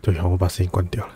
对啊，我把声音关掉了。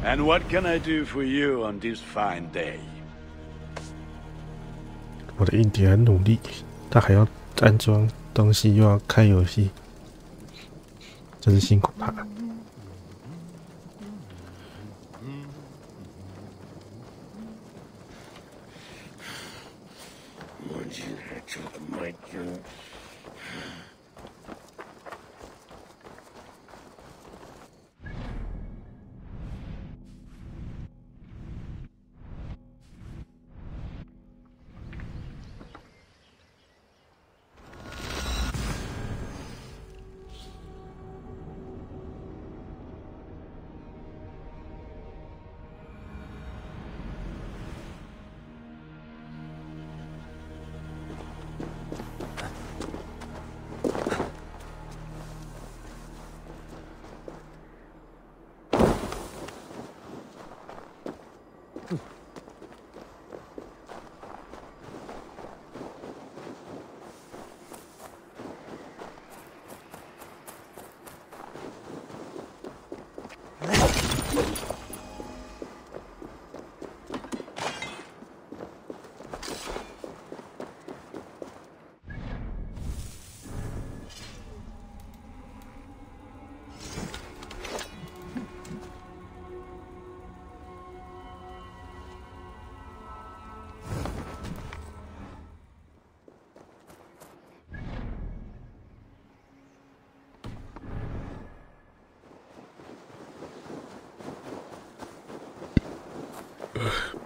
And what can I do for you on this fine day? 我的硬碟很努力，他还要安装东西，又要开游戏，真是辛苦他了。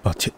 抱歉。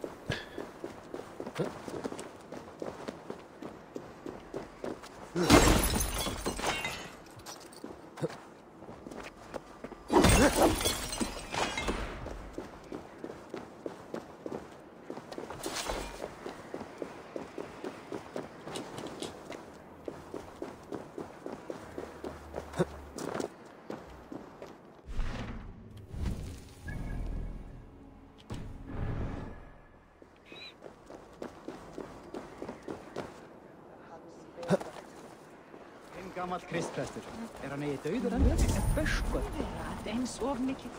Gammal kristprestur. Hann eigi dauður enn? Börskur. Eins of mikið.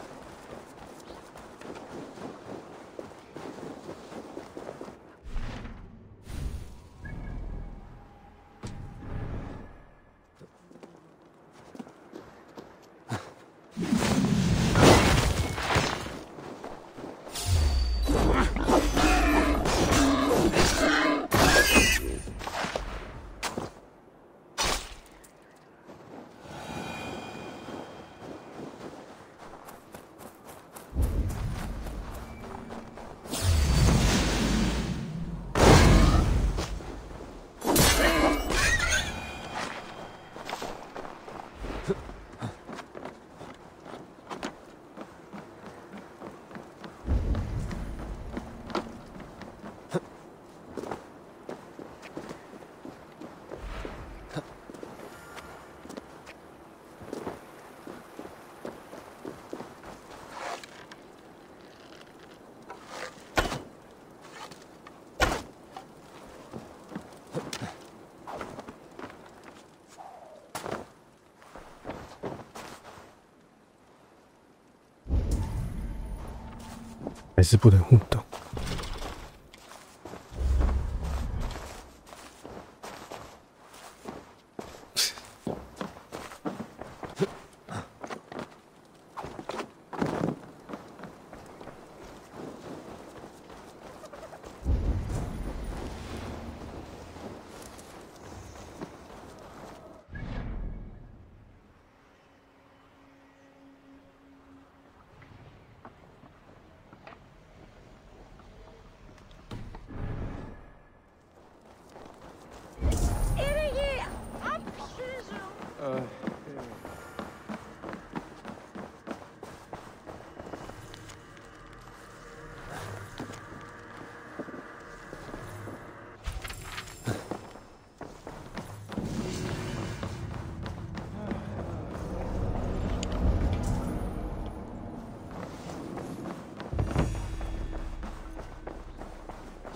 还是不能互动。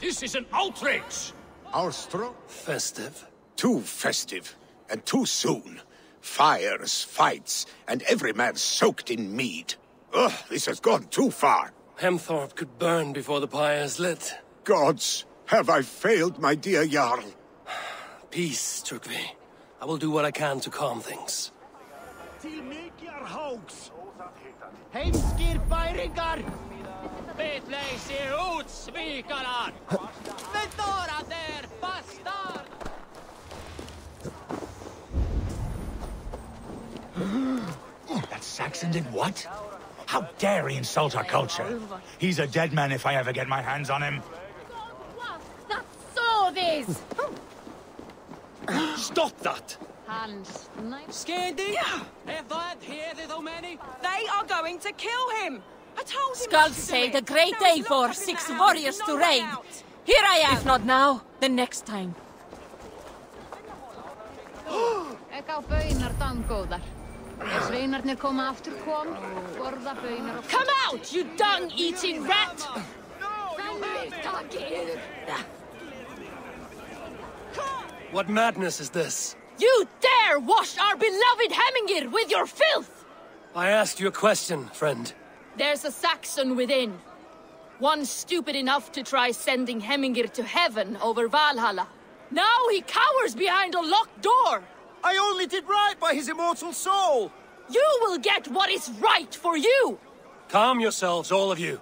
This is an outrage! Our straw? Festive. Too festive, and too soon. Fires, fights, and every man soaked in mead. Ugh, this has gone too far. Hemthorpe could burn before the pyre's lit. Gods, have I failed my dear Jarl? Peace, Turkvi. I will do what I can to calm things. Heimskir bæringar! Vitleysir útsvíkarar! Bedora þeir bastard! That Saxon did what? How dare he insult our culture? He's a dead man if I ever get my hands on him. That saw this! Stop that! Hans, Skendi? Ef þú ert hér þó many? They are going to kill him! I told him Skulls say the great day for 6 warriors to reign. Here I am! If not now, then next time. Ekki á baunar damgóðar. Ef sveinarnir koma aftur borða baunar og... Come out, you dung-eating rat! What madness is this? You dare wash our beloved Hemingir with your filth! I asked you a question, friend. There's a Saxon within. One stupid enough to try sending Hemingir to heaven over Valhalla. Now he cowers behind a locked door! I only did right by his immortal soul! You will get what is right for you! Calm yourselves, all of you.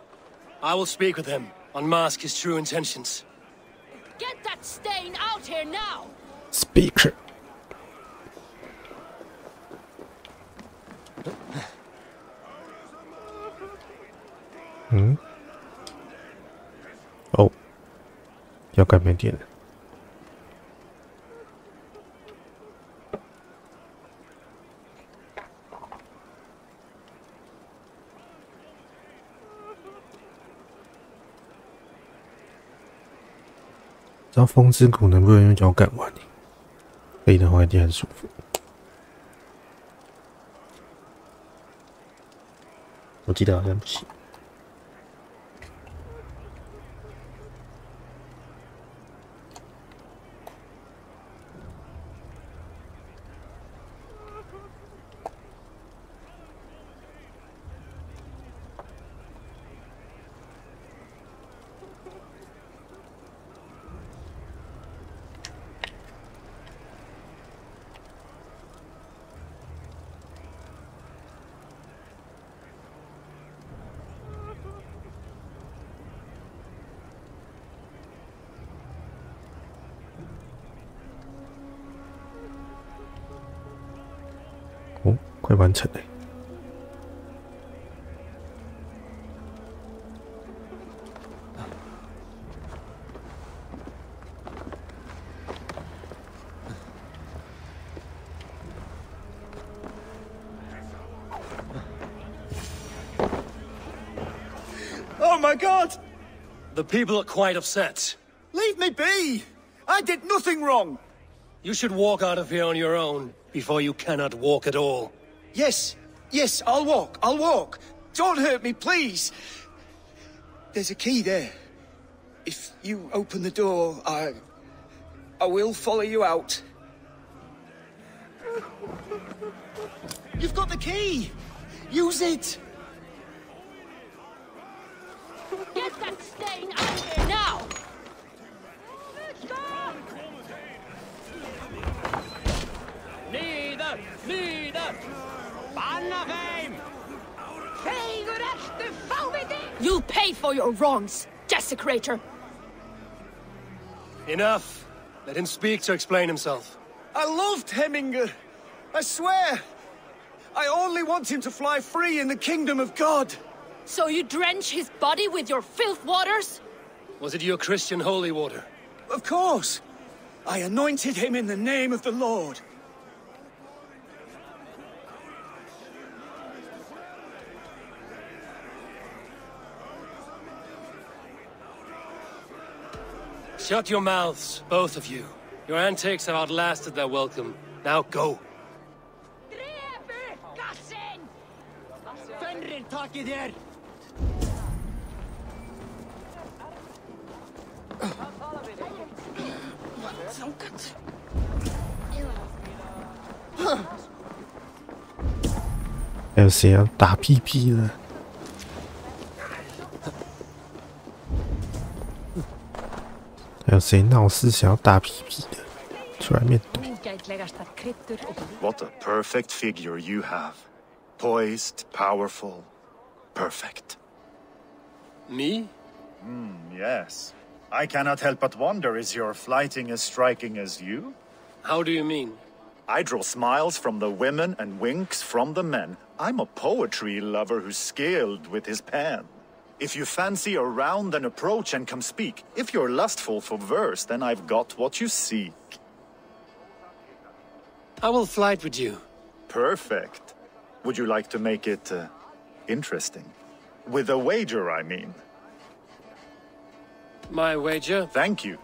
I will speak with him, unmask his true intentions. Get that stain out here now! Speaker. Oh， 要改没电了。不知道风之谷能不能用脚赶完？可以的话，一定很舒服。我记得好像不行。哦，快完成了。Oh my god! The people are quite upset. Leave me be! I did nothing wrong! You should walk out of here on your own before you cannot walk at all. Yes, I'll walk. Don't hurt me, please. There's a key there. If you open the door, I will follow you out. You've got the key! Use it! Get that stain out here now! Neither! Banna þeim! Feigur ertu fáviti! You'll pay for your wrongs, desecrator! Enough. Let him speak to explain himself. I loved Heminger. I swear. I only want him to fly free in the kingdom of God. So you drench his body with your filth waters? Was it your Christian holy water? Of course. I anointed him in the name of the Lord. Shut your mouths, both of you. Your antics have outlasted their welcome. Now go. Fenrir takið þér! 还有谁要打屁屁了？还有谁闹事想要打屁屁的？出来面对。What a perfect figure you have. Poised, powerful, perfect. Me? Yes. I cannot help but wonder, is your flighting as striking as you? How do you mean? I draw smiles from the women and winks from the men. I'm a poetry lover who's skilled with his pen. If you fancy a round, then approach and come speak. If you're lustful for verse, then I've got what you seek. I will flight with you. Perfect. Would you like to make it interesting? With a wager, I mean. My wager? Thank you.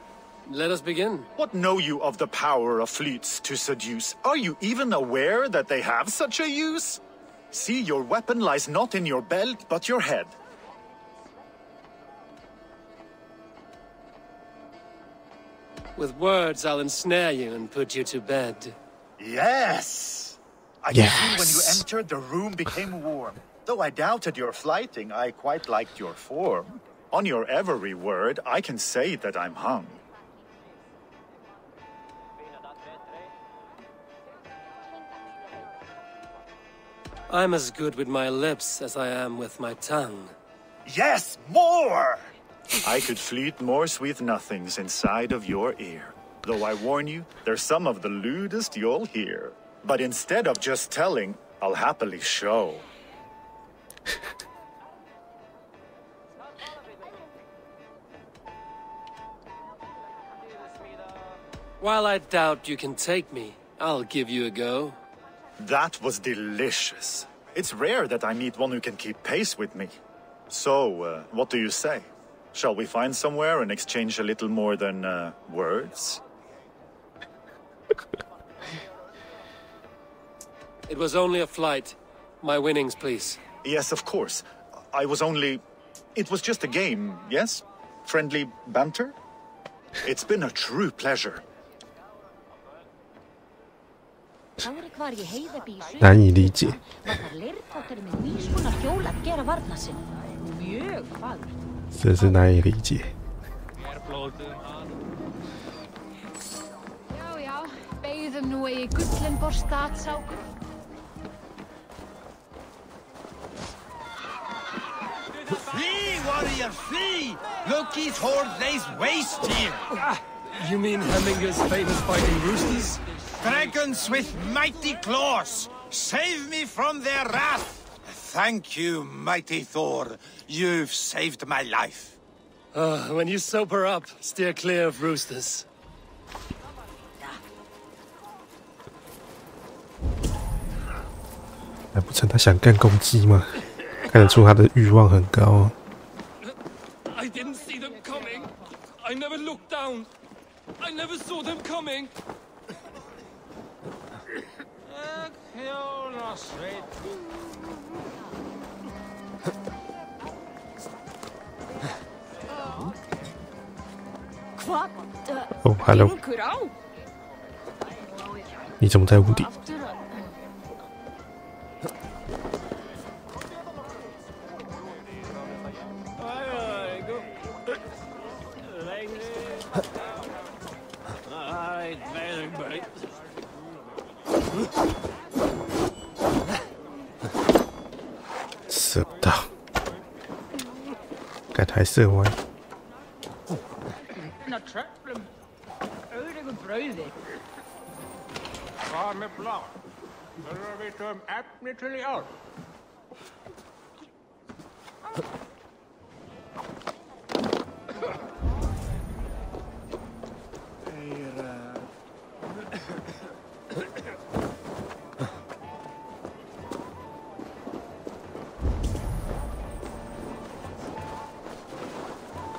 Let us begin. What know you of the power of fleets to seduce? Are you even aware that they have such a use? See, your weapon lies not in your belt, but your head. With words, I'll ensnare you and put you to bed. Yes! I can see when you entered, the room became warm. Though I doubted your flighting, I quite liked your form. On your every word, I can say that I'm hung. I'm as good with my lips as I am with my tongue. Yes, more! I could fleet more sweet nothings inside of your ear. Though I warn you, they're some of the lewdest you'll hear. But instead of just telling, I'll happily show. While I doubt you can take me, I'll give you a go. That was delicious. It's rare that I meet one who can keep pace with me. So, what do you say? Shall we find somewhere and exchange a little more than, words? It was only a flight. My winnings, please. Yes, of course. It was just a game, yes? Friendly banter? It's been a true pleasure. 难以理解。真是难以理解。Já, já, beygðum nú eigi gullin bor statsákur. Flee, warrior, flee! Loki's horde lays waste here! You mean Hemminger's famous fighting roosters? Dragons with mighty claws! Save me from their wrath! Thank you, mighty Thor. You've saved my life. When you sober up, steer clear of roosters. 难不成他想干公鸡吗？看得出他的欲望很高哦。I didn't see them coming. I never looked down. I never saw them coming. Oh, hello. 你怎么在屋顶？射不到，该还射歪。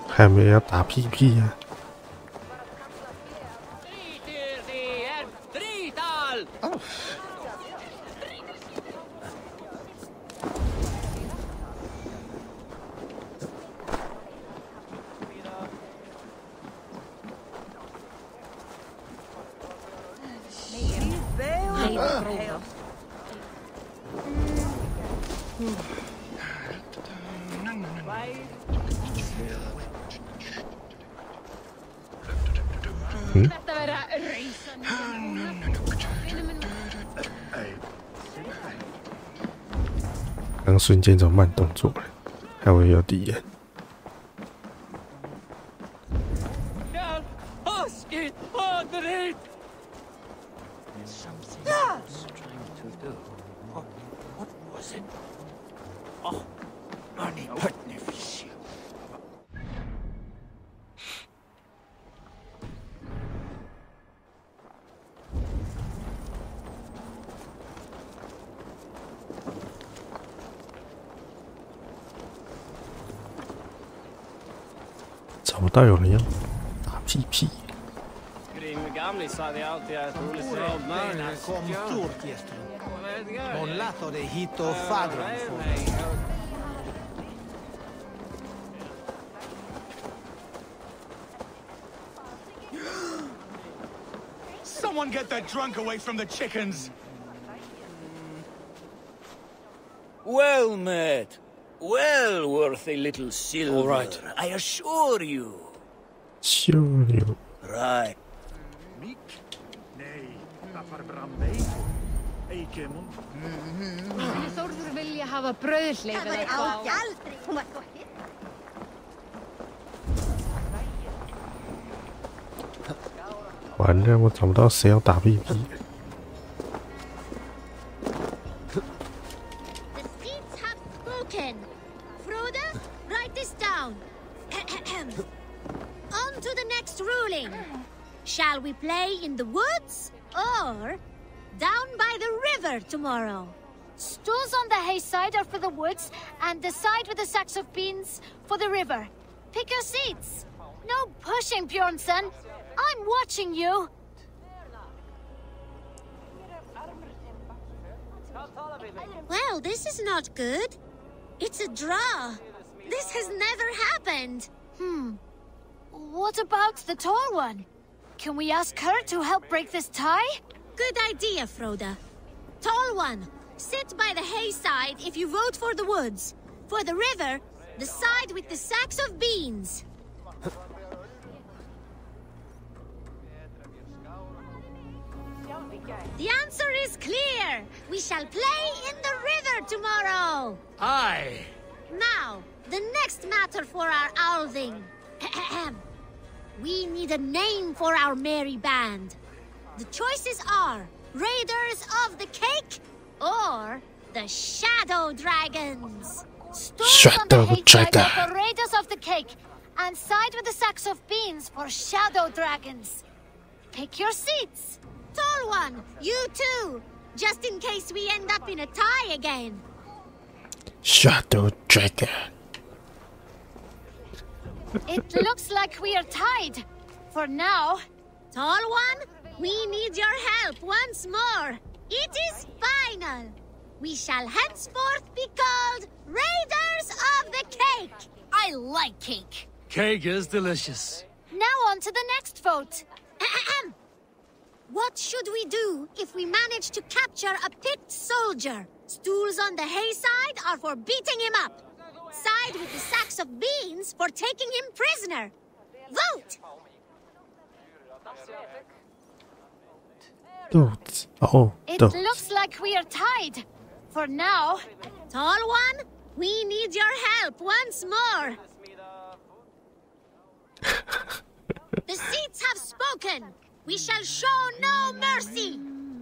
还有没有要打屁屁呀、刚瞬间走慢动作了，还会有敌人。找不到有人要打屁屁。Someone get that drunk away from the chickens! Well met. Well worth a little silver. All right. I assure you. Sure you. Right. Þórður vilja hafa brauðhleif eða eitthvað.完了，我找不到谁要打屁屁。The seeds have spoken. Frodo, write this down. On to the next ruling. Shall we play in the woods or down by the river tomorrow? Stools on the hay side are for the woods, and the side with the sacks of beans for the river. Pick your seats. No pushing, Bjornsson. I'm watching you. Well, this is not good. It's a draw. This has never happened. What about the tall one? Can we ask her to help break this tie? Good idea, Frodo. Tall one, sit by the hay side if you vote for the woods. For the river, the side with the sacks of beans. The answer is clear. We shall play in the river tomorrow. Aye. Now, the next matter for our Alving. We need a name for our merry band. The choices are Raiders of the Cake or the Shadow Dragons. Shadow Dragon. For Raiders of the Cake, and side with the sacks of beans for Shadow Dragons. Pick your seats. Tall one, you too. Just in case we end up in a tie again. Shadow Dragon. It looks like we are tied. For now. Tall one, we need your help once more. It is final. We shall henceforth be called Raiders of the Cake. I like cake. Cake is delicious. Now on to the next vote. What should we do if we manage to capture a picked soldier? Stools on the hay side are for beating him up. Side with the sacks of beans for taking him prisoner. Vote! It looks like we are tied. For now. Tall one, we need your help once more. The seats have spoken. We shall show no mercy.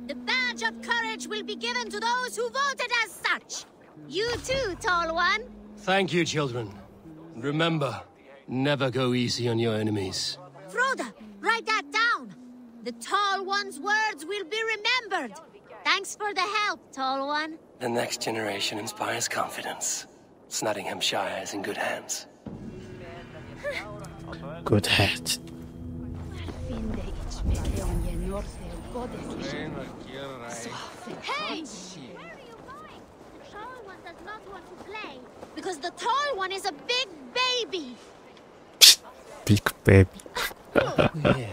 The badge of courage will be given to those who voted as such. You too, Tall One. Thank you, children. Remember, never go easy on your enemies. Frodo, write that down. The Tall One's words will be remembered. Thanks for the help, Tall One. The next generation inspires confidence. Nottinghamshire is in good hands. Good hat. Hey! Tall One does not want to play because the Tall One is a big baby. Big baby. Did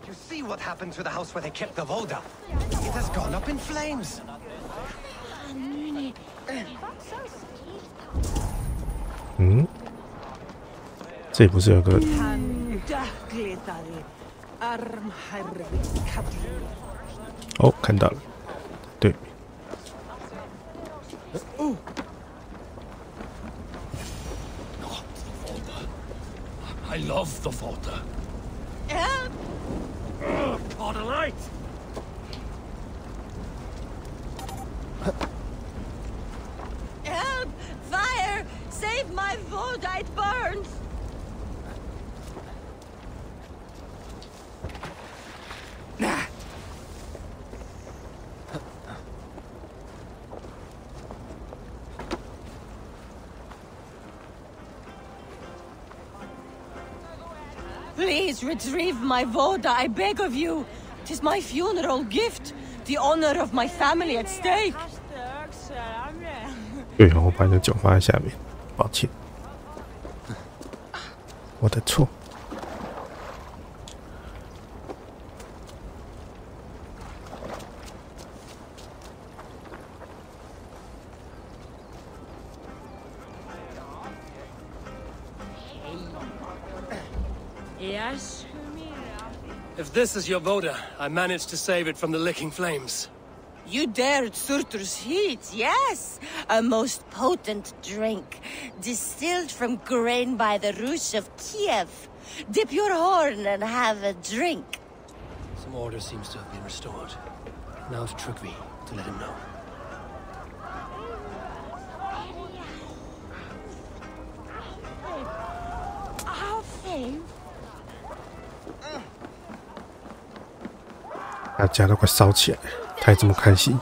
you see what happened to the house where they kept the Voda. It has gone up in flames. 这里不是有个？哦，看到了，对。I love the Volta. God alight! Help! Fire! Save my Voda, it burns! Please retrieve my Voda, I beg of you. 'Tis my funeral gift. The honor of my family at stake. 对，我把你的酒放在下面，抱歉，我的错。Yes? If this is your Voda, I managed to save it from the licking flames. You dared Surtur's heat, yes! A most potent drink, distilled from grain by the Rus of Kiev. Dip your horn and have a drink. Some order seems to have been restored. Now it's Trugvi to let him know. How 大家都快烧起来了，他还这么开心，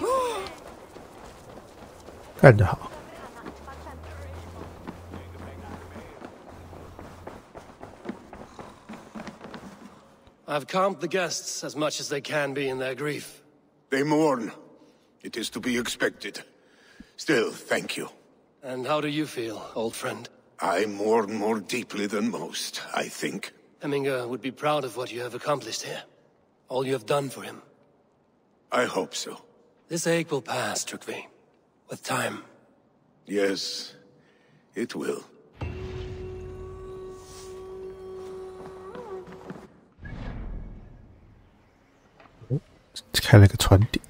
干得好！ I've calmed the guests as much as they can be in their grief. They mourn. It is to be expected. Still, thank you. And how do you feel, old friend? I mourn more deeply than most, I think. Hemminger would be proud of what you have accomplished here. All you have done for him. I hope so. This ache will pass, Trugvi. With time. Yes, it will. 开了个船点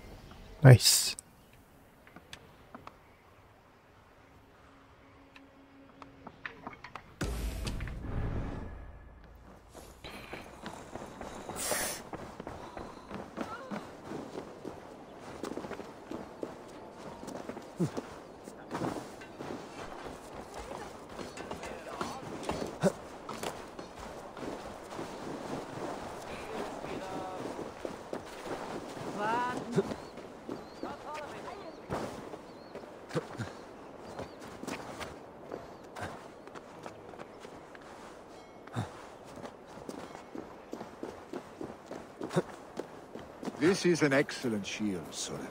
，nice。This is an excellent shield, Sullivan.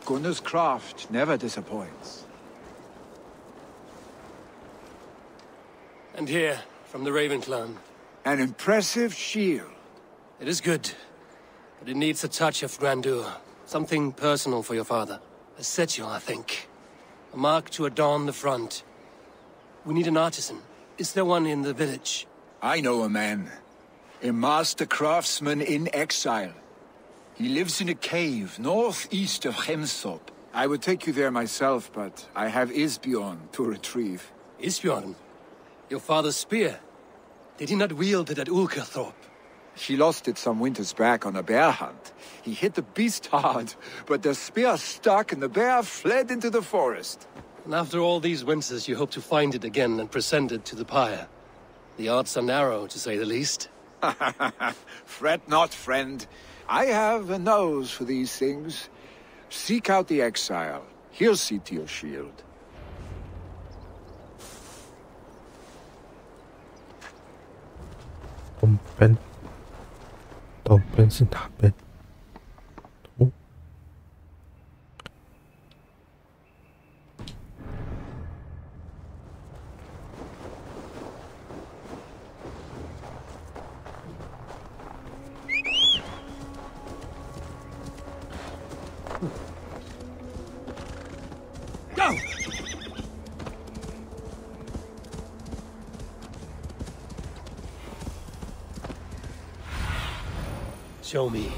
Gunnar's craft never disappoints. And here, from the Raven clan. An impressive shield. It is good, but it needs a touch of grandeur. Something personal for your father. A sigil, I think. A mark to adorn the front. We need an artisan. Is there one in the village? I know a man. A master craftsman in exile. He lives in a cave northeast of Hemthorpe. I would take you there myself, but I have Isbjorn to retrieve. Isbjorn? Your father's spear? Did he not wield it at Ulkerthorpe? He lost it some winters back on a bear hunt. He hit the beast hard, but the spear stuck and the bear fled into the forest. And after all these winters, you hope to find it again and present it to the pyre. The odds are narrow, to say the least. Fret not, friend. I have a nose for these things. Seek out the exile. He'll see to your shield. 东边是哪边？哦， Show me.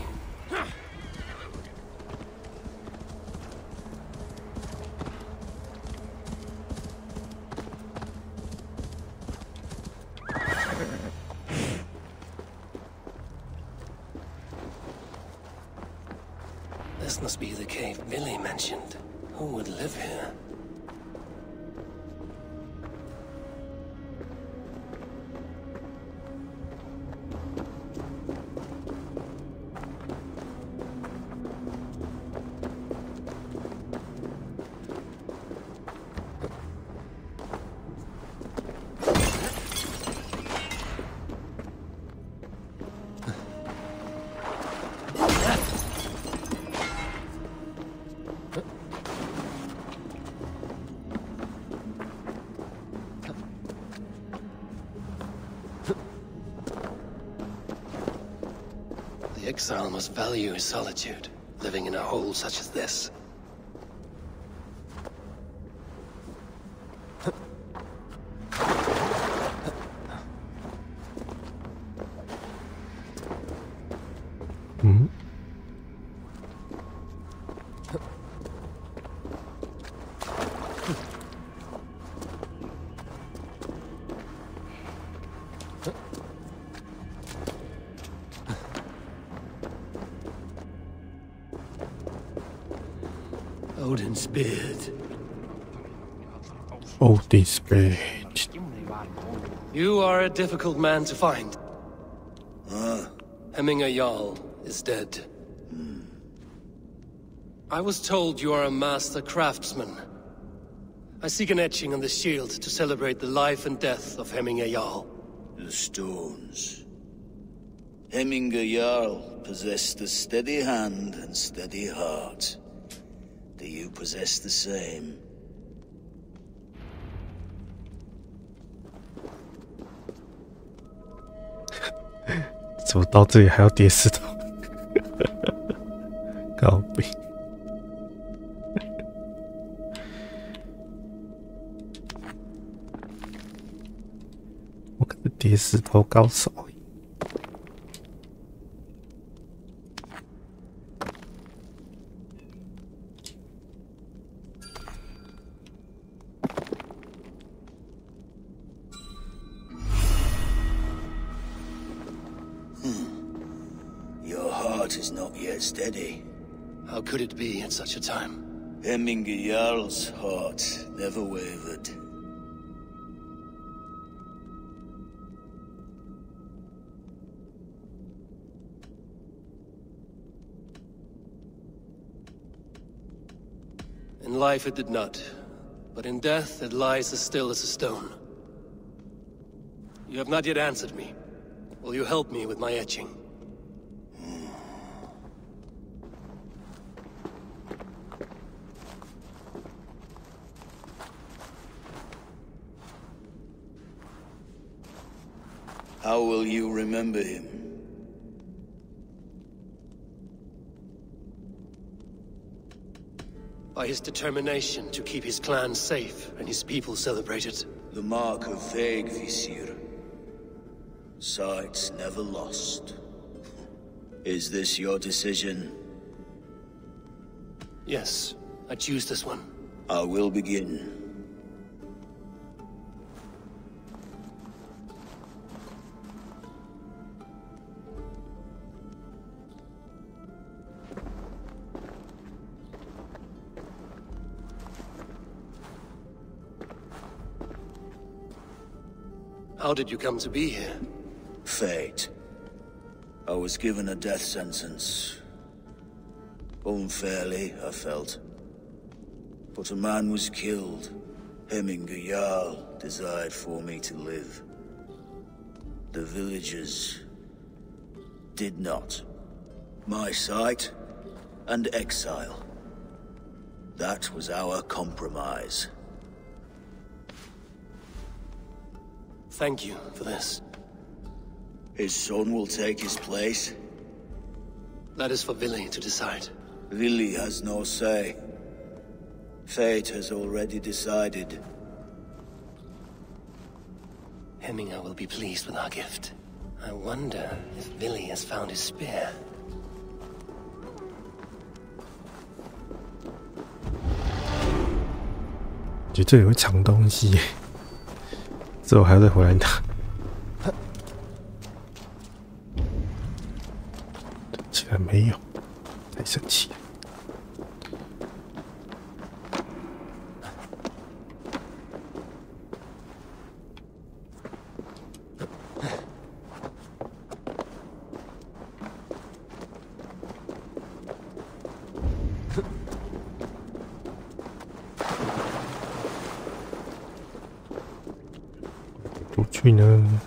This must be the cave Billy mentioned. Who would live here? The exile must value his solitude, living in a hole such as this. Odin's beard. Odin's beard. You are a difficult man to find. Hemminger Jarl is dead. I was told you are a master craftsman. I seek an etching on the shield to celebrate the life and death of Hemminger Jarl. The stones. Hemminger Jarl possessed a steady hand and steady heart. Do you possess the same?怎么到这里还要叠石头？搞病！我可是叠石头高手。Your heart is not yet steady. How could it be at such a time? Hemminger Jarl's heart never wavered. In life it did not, but in death it lies as still as a stone. You have not yet answered me. Will you help me with my etching? How will you remember him? By his determination to keep his clan safe and his people celebrated. The mark of Vegvisir. Sights never lost. Is this your decision? Yes, I choose this one. I will begin. How did you come to be here? Fate. I was given a death sentence. Unfairly, I felt. But a man was killed. Hemminger Jarl desired for me to live. The villagers did not. My sight and exile. That was our compromise. Thank you for this. His son will take his place. That is for Vili to decide. Vili has no say. Fate has already decided. Hemminger will be pleased with our gift. I wonder if Vili has found his spear. 觉这里会藏东西耶，之后还要再回来拿。竟然没有，太神奇了。出去呢？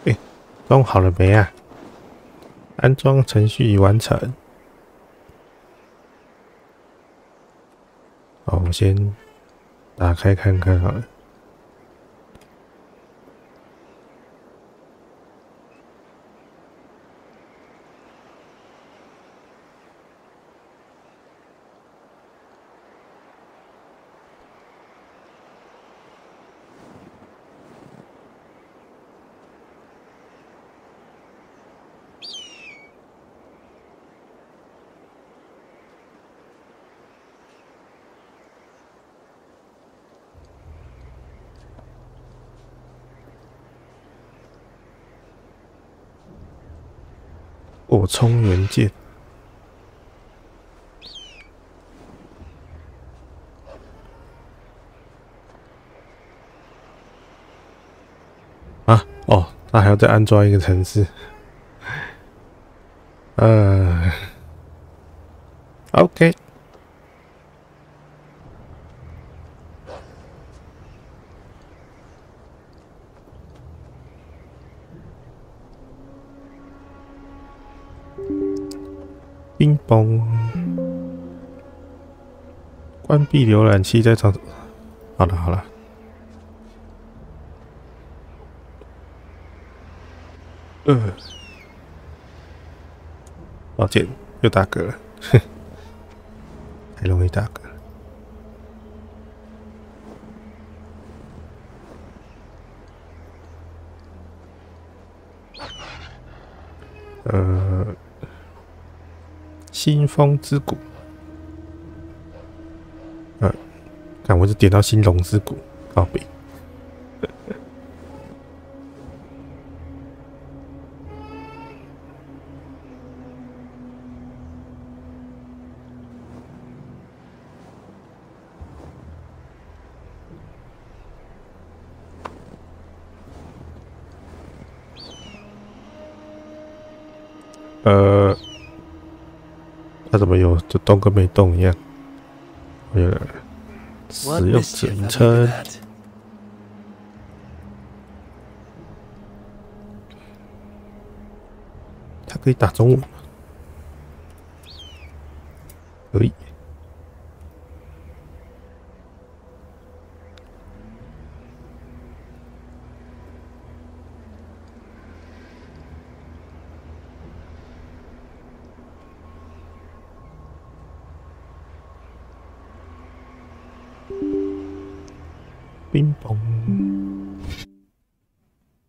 哎，装好了没啊？安装程序已完成。好，我先打开看看好了。扩充元件啊！哦，那还要再安装一个程式。OK。冰崩，关闭浏览器，再重。好了好了，抱歉，又打嗝了，太容易打嗝。新风之谷，看我就点到新龙之谷，靠北。它怎么有就动跟没动一样？使用者名称，它可以打中文吗？可以。冰崩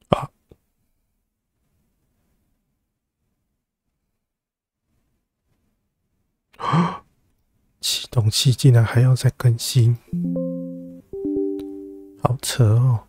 啊！启动器竟然还要再更新，好扯哦！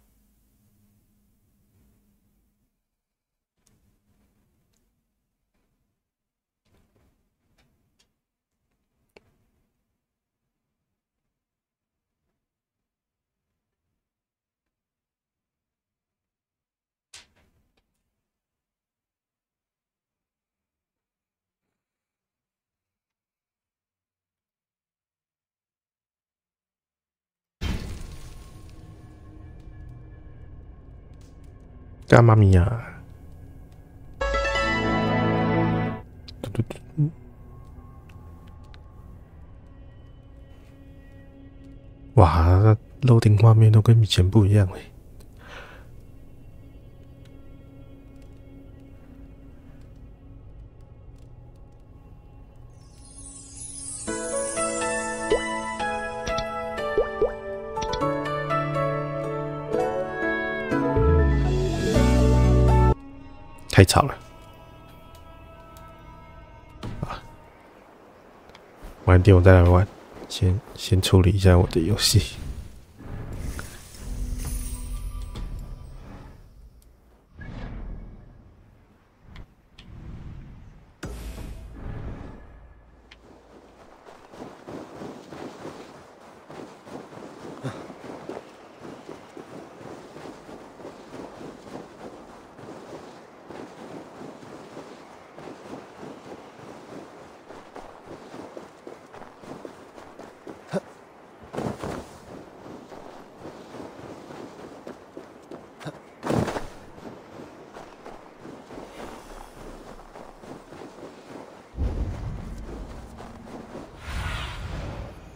干妈咪呀！哇，漏顶画面都跟以前不一样哎。太吵了，啊！晚点我再来玩，先处理一下我的游戏。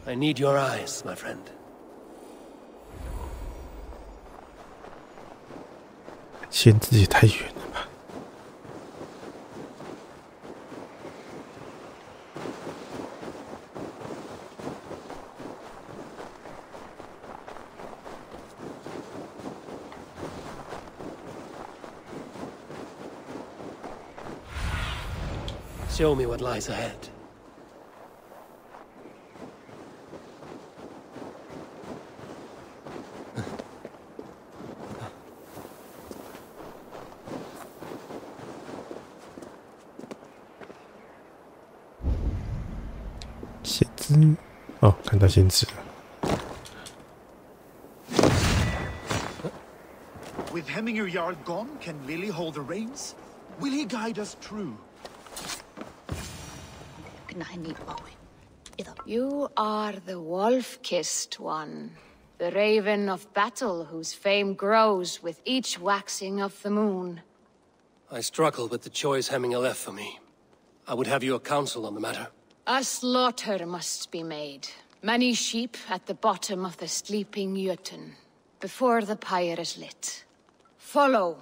I need your eyes, my friend. 限制也太远了吧？Show me what lies ahead. 哦，看到限制了。With Hemminger Jarl gone, can Lily hold the reins? Will he guide us true? You are the wolf-kissed one, the raven of battle whose fame grows with each waxing of the moon. I struggle with the choice Hemminger left for me. I would have your counsel on the matter. A slaughter must be made. Many sheep at the bottom of the sleeping Jötun, before the pyre is lit. Follow.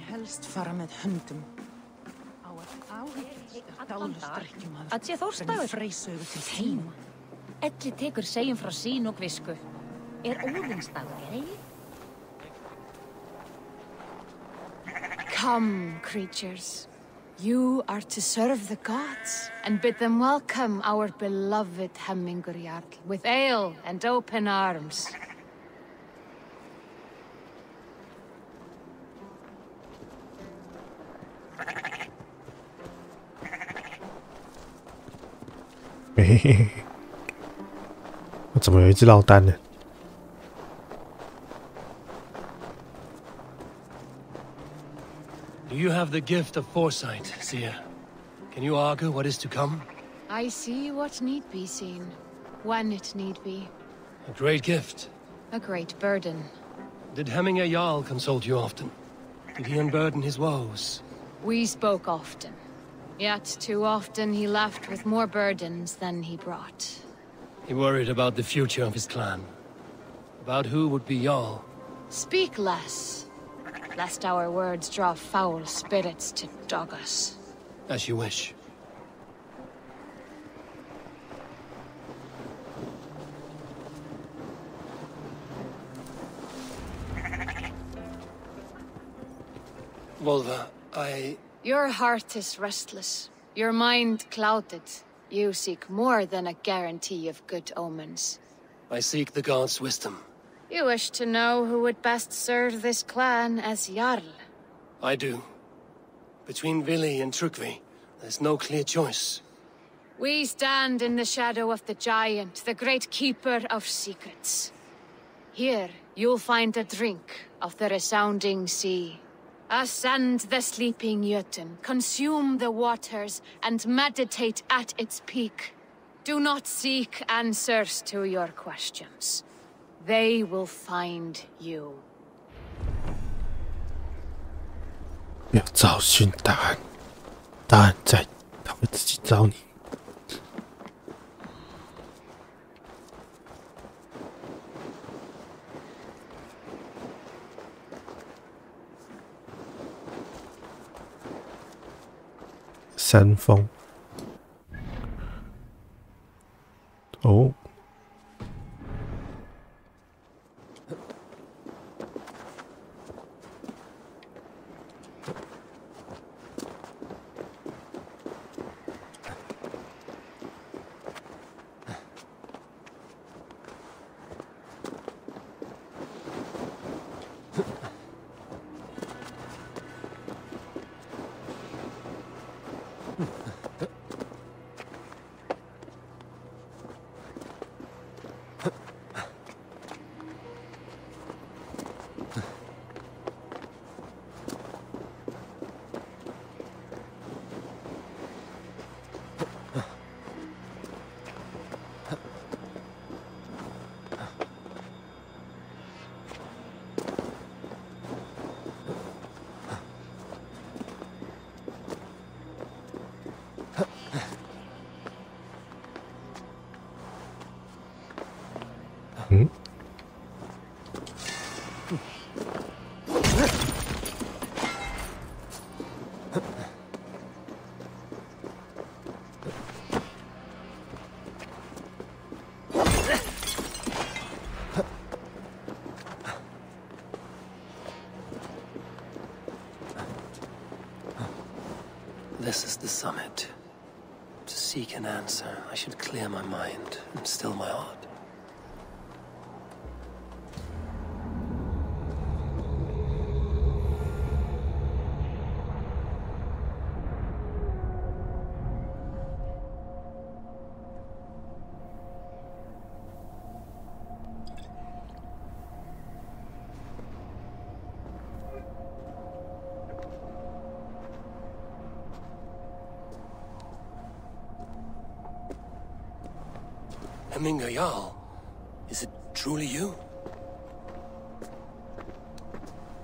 Helst fara með höndum. Að sé Þórstafur til heima. Elli tekur segjum frá sín og visku. Óðinsdagur, hei? Come, creatures. You are to serve the gods, and bid them welcome our beloved Hemminger Jarl with ale and open arms. Hehehe 我怎么有一只落单呢？ Do you have the gift of foresight, seer? Can you argue what is to come? I see what need be seen, when it need be. A great gift. A great burden. Did Hemminger Jarl consult you often? Did he unburden his woes? We spoke often. Yet too often he left with more burdens than he brought. He worried about the future of his clan. About who would be Jarl. Speak less, lest our words draw foul spirits to dog us. As you wish. Volva, Your heart is restless, your mind clouded. You seek more than a guarantee of good omens. I seek the gods' wisdom. You wish to know who would best serve this clan as Jarl. I do. Between Vili and Trukvi, there's no clear choice. We stand in the shadow of the giant, the great keeper of secrets. Here, you'll find a drink of the resounding sea. Ascend the sleeping Jotun, consume the waters, and meditate at its peak. Do not seek answers to your questions. They will find you. 不要找寻答案，答案在，它会自己找你。山峰。哦。This is the summit. To seek an answer, I should clear my mind and still my heart. Jarl, is it truly you?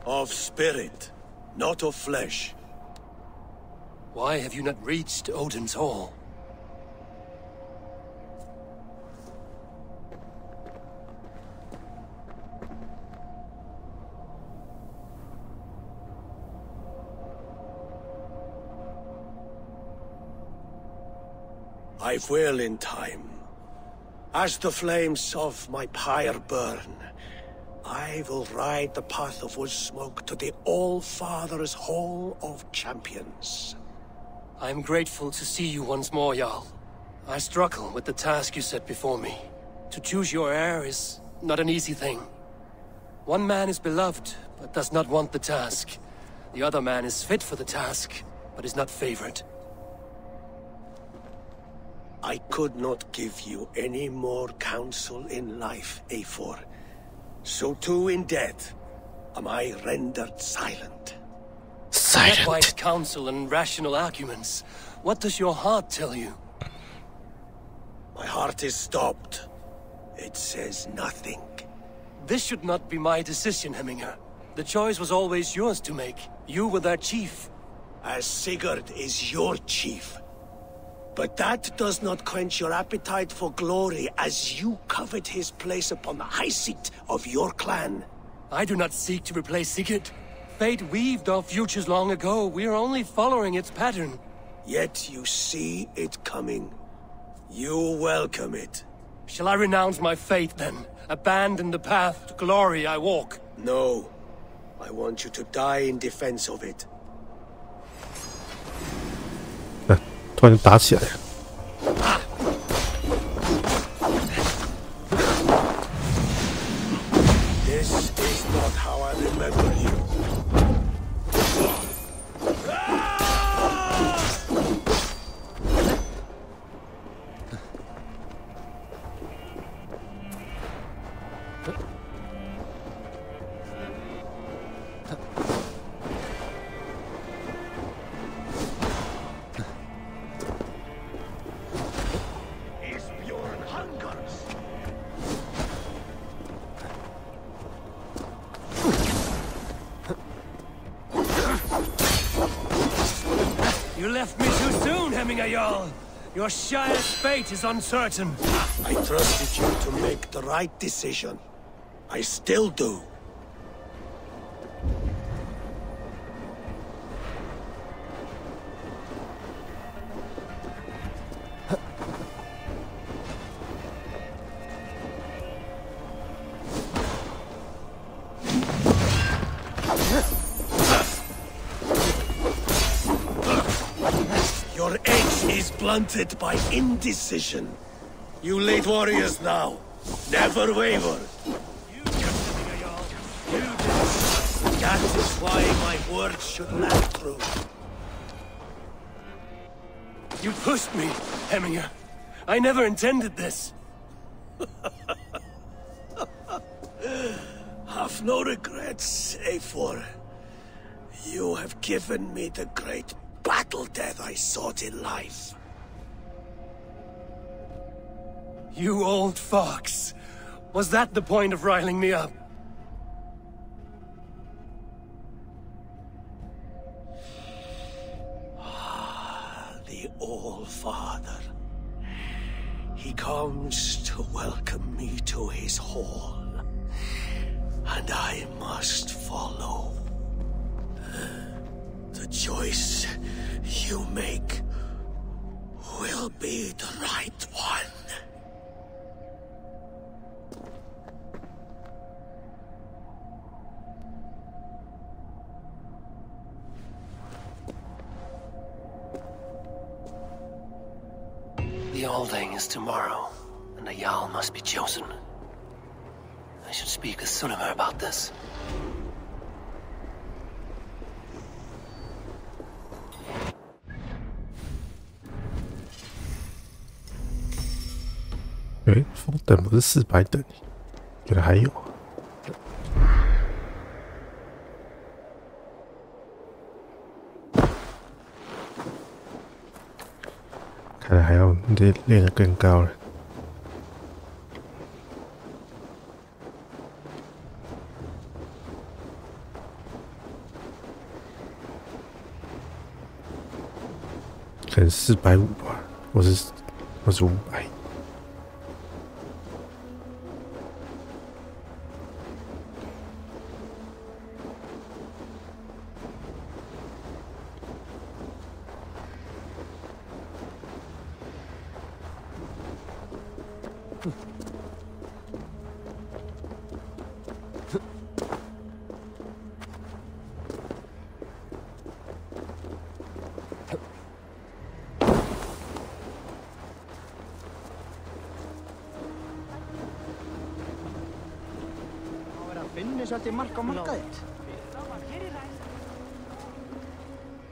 Of spirit, not of flesh. Why have you not reached Odin's Hall? I will in time. As the flames of my pyre burn, I will ride the path of wood smoke to the All-Father's Hall of Champions. I am grateful to see you once more, Jarl. I struggle with the task you set before me. To choose your heir is not an easy thing. One man is beloved, but does not want the task. The other man is fit for the task, but is not favored. I could not give you any more counsel in life, Eivor. So too in death am I rendered silent. Silent? Forget wise counsel and rational arguments. What does your heart tell you? My heart is stopped. It says nothing. This should not be my decision, Hemminger. The choice was always yours to make. You were their chief. As Sigurd is your chief. But that does not quench your appetite for glory as you covet his place upon the high seat of your clan. I do not seek to replace Sigurd. Fate weaved our futures long ago. We are only following its pattern. Yet you see it coming. You welcome it. Shall I renounce my faith then? Abandon the path to glory I walk? No. I want you to die in defense of it. 突然就打起来了。This is not how I remember you. Hemming Jarl. Your Shire's fate is uncertain. I trusted you to make the right decision. I still do. Your edge is blunted by indecision. You late warriors now, never waver. That is why my words should land through. You pushed me, Hemminger. I never intended this. Have no regrets, Eivor. You have given me the great battle death I sought in life. You old fox. Was that the point of riling me up? The All-Father. He comes to welcome me to his hall. And I must follow. The choice you make will be the right one. The Alding is tomorrow, and a Jarl must be chosen. I should speak with Sunnema about this.风等不是400等，原来还有。看来还要练得更高了。可能450吧，或是500。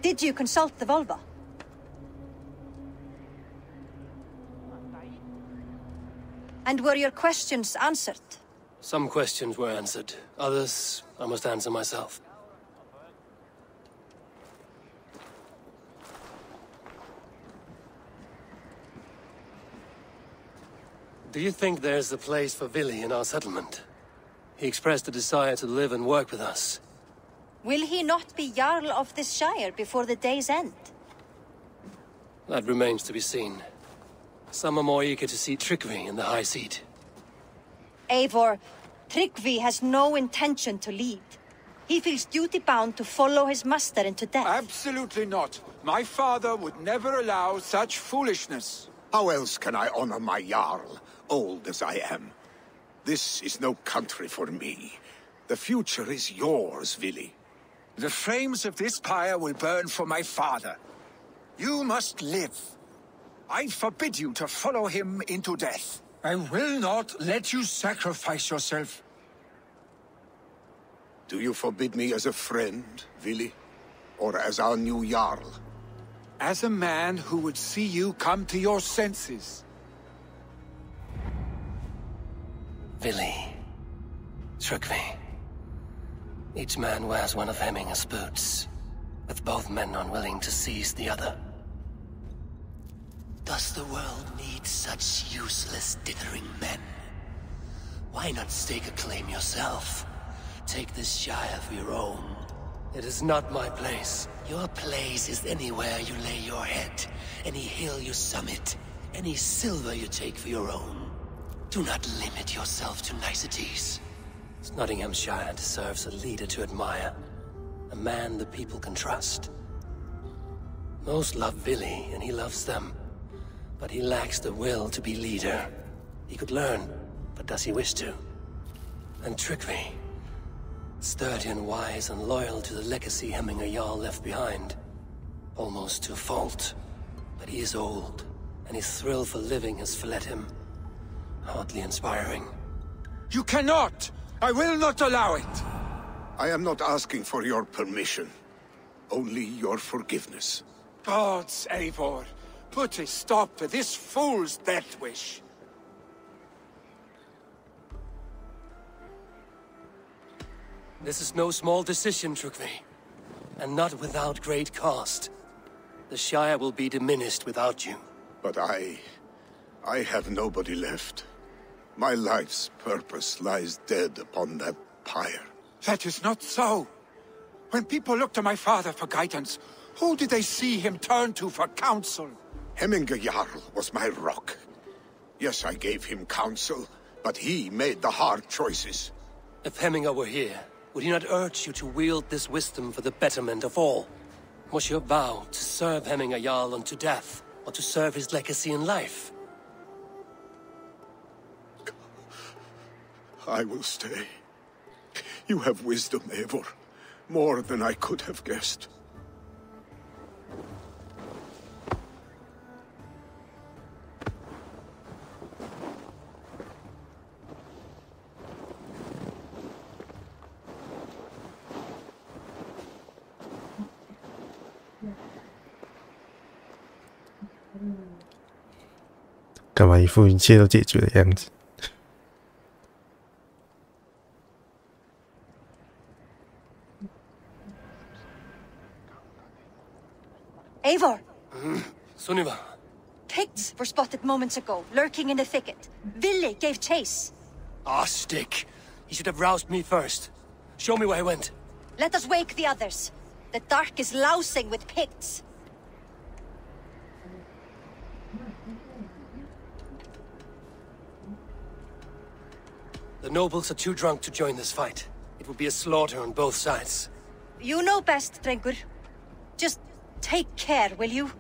Did you consult the Volva? And were your questions answered? Some questions were answered. Others, I must answer myself. Do you think there's a place for Vili in our settlement? He expressed a desire to live and work with us. Will he not be Jarl of this Shire before the day's end? That remains to be seen. Some are more eager to see Tryggvi in the high seat. Eivor, Tryggvi has no intention to lead. He feels duty-bound to follow his master into death. Absolutely not. My father would never allow such foolishness. How else can I honor my Jarl, old as I am? This is no country for me. The future is yours, Vili. The flames of this pyre will burn for my father. You must live. I forbid you to follow him into death. I will not let you sacrifice yourself. Do you forbid me as a friend, Vili? Or as our new Jarl? As a man who would see you come to your senses. Vili. Tryggvi. Each man wears one of Hemminger's boots, with both men unwilling to seize the other. Does the world need such useless, dithering men? Why not stake a claim yourself? Take this Shire for your own, It is not my place. Your place is anywhere you lay your head, any hill you summit, any silver you take for your own. Do not limit yourself to niceties. Nottinghamshire deserves a leader to admire, a man the people can trust. Most love Billy, and he loves them, but he lacks the will to be leader. He could learn, but does he wish to? And Trickery, sturdy and wise and loyal to the legacy Hemminger Jarl left behind. Almost to a fault. But he is old, and his thrill for living has fled him. Hardly inspiring. You cannot! I will not allow it! I am not asking for your permission. Only your forgiveness. Gods, Eivor, put a stop to this fool's death wish. This is no small decision, Trickery. And not without great cost. The Shire will be diminished without you. But I have nobody left. My life's purpose lies dead upon that pyre. That is not so. When people look to my father for guidance, who did they see him turn to for counsel? Hemminger Jarl was my rock. Yes, I gave him counsel, but he made the hard choices. If Hemminger were here, would he not urge you to wield this wisdom for the betterment of all? Was your vow to serve Hemminger Jarl unto death, or to serve his legacy in life? I will stay. You have wisdom, Eivor. More than I could have guessed.干嘛一副一切都解决的样子？ Eivor! Sunniva. Picts were spotted moments ago, lurking in the thicket. Ville gave chase. Ah, stick. He should have roused me first. Show me where he went. Let us wake the others. The dark is lousing with Picts. The nobles are too drunk to join this fight. It would be a slaughter on both sides. You know best, Drengur. Just take care, will you?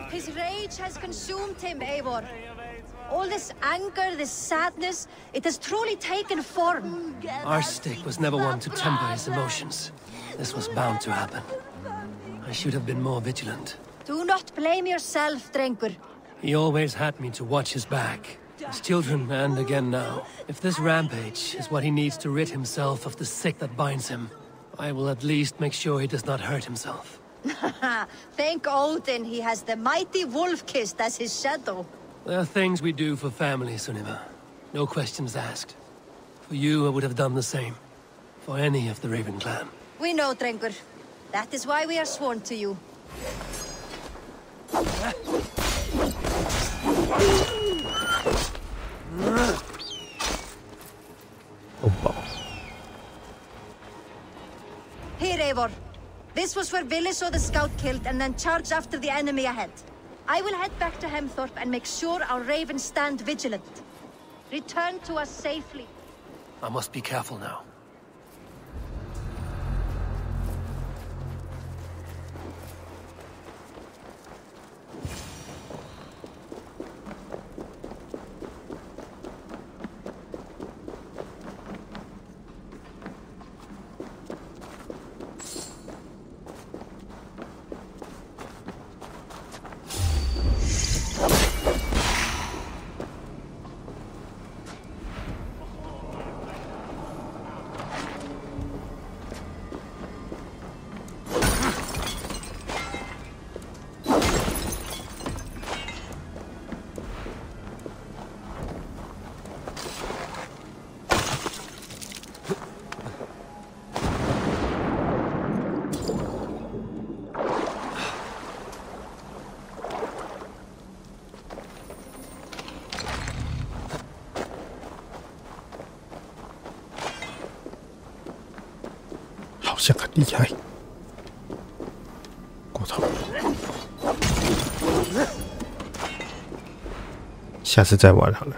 His rage has consumed him, Eivor. All this anger, this sadness, it has truly taken form. Our stick was never one to temper his emotions. This was bound to happen. I should have been more vigilant. Do not blame yourself, Drengur. He always had me to watch his back. His children, and again now. If this rampage is what he needs to rid himself of the sick that binds him, I will at least make sure he does not hurt himself. Thank Odin he has the mighty Wolf-Kissed as his shadow. There are things we do for family, Sunniva. No questions asked. For you, I would have done the same. For any of the Raven clan. We know, Drengur. That is why we are sworn to you. Here, Eivor. This was where Ville saw the scout killed and then charged after the enemy ahead. I will head back to Hemthorpe and make sure our ravens stand vigilant. Return to us safely. I must be careful now. 像很厉害。过头，下次再玩好了。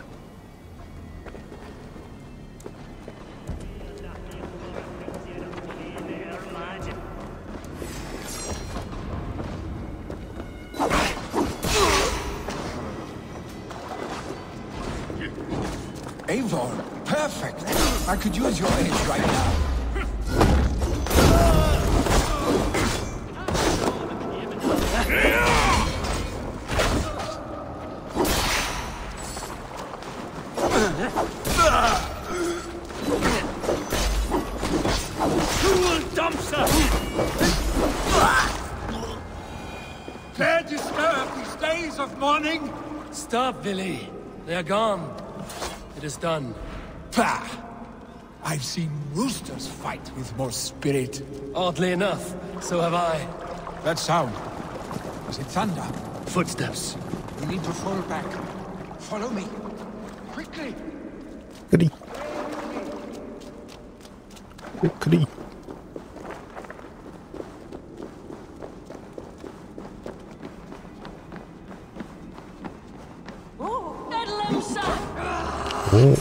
Eivor, perfect. I could use your aid right now. Dare disturb these days of mourning? Stop, Billy. They are gone. It is done. Pah! I've seen roosters fight with more spirit. Oddly enough, so have I. That sound. Was it thunder? Footsteps. We need to fall back. Follow me. Quickly. Goody. Quickly. Oh.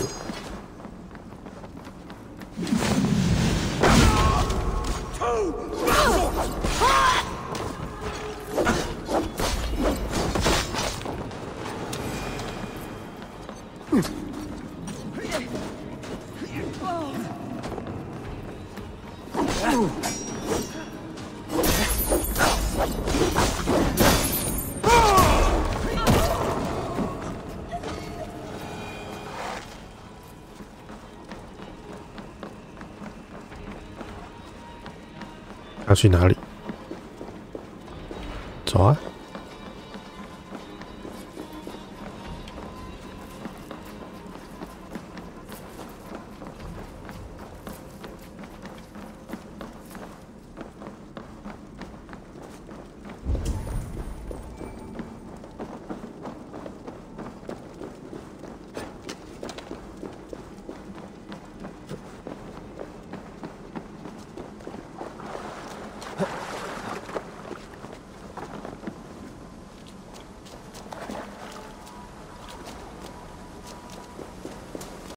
要去哪里？走啊！